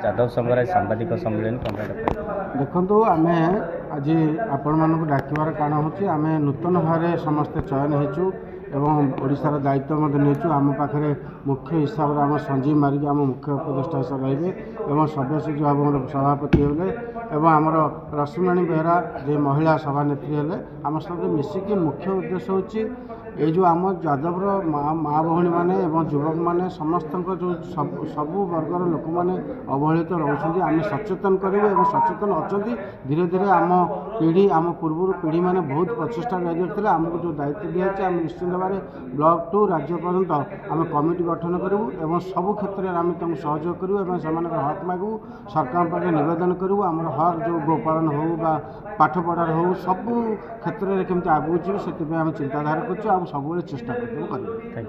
जादव संघर सांबादिक सम्मेलन देखो आम आज आपण मानक डाकिबार कारण हूँ आम नूतन भाव समस्ते चयन होचु एवं ओडिशार दायित्व नहीं आम पाखे मुख्य हिसाब से आम संजीव मारिक आम मुख्य उपदेष्टा हिसाब रे एवं सभ्यसचिव भाव सभापति हेले एवं आमर रश्मिराणी बेहरा जे महिला सभानेत्री हेले आम सब मिसिकी मुख्य उद्देश्य होची ये जो आम यादवर माँ भौणी मैंने युवक मैंने समस्त जो सबू वर्गर लोक मैंने अवहेलित रोच आम सचेतन करूँ सचेतन अच्छा धीरे धीरे आम पीढ़ी आम पूर्व पीढ़ी मैंने बहुत प्रचेषा जारी आमको जो दायित्व दिखाई आम निश्चित भाव में ब्लॉक टू राज्य पर्यंत आम कमिटी गठन करूँ और सबू क्षेत्र में आम सहयोग करूँ से हक मागू सरकार पाखे नवेदन करूँ आम हक जो गोपालन हो पाठ पढ़ार हो सबू क्षेत्र में केमती आगू जी से आम चिंताधारा कर सब चेष्टा कर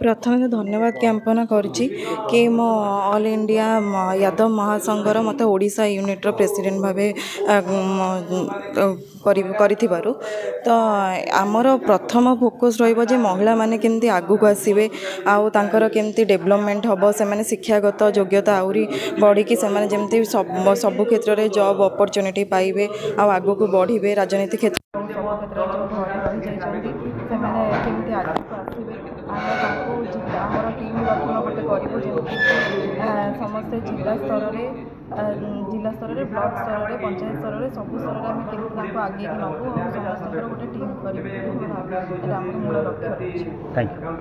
प्रथम तो धन्यवाद ज्ञापन कि मो ऑल इंडिया यादव महासंघर मत ओडिशा यूनिट्र प्रेसिडेंट भावे करिथिबारु तो आमर प्रथम फोकस रहिबो जे महिला माने केमती आगु को आसीबे आउ तांकर केमती डेवलपमेंट हबो से माने शिक्षागत योग्यता आउरी बढ़ी कि से माने जेमती सब क्षेत्र रे जॉब अपॉर्चुनिटी पाइबे आउ आगु को बढ़िबे राजनीति क्षेत्र सब क्षेत्र जो घरे रहि जाइछन्ती से माने केमती आगु को आसीबे आमर टीम गठन गोटे करूँ जमीक समस्ते जिला स्तर में ब्लॉक स्तर में पंचायत स्तर में सब स्तर में आम केमती आगे नबू और समस्त गोटे टीम करूँ मूल लक्ष्य। Thank you.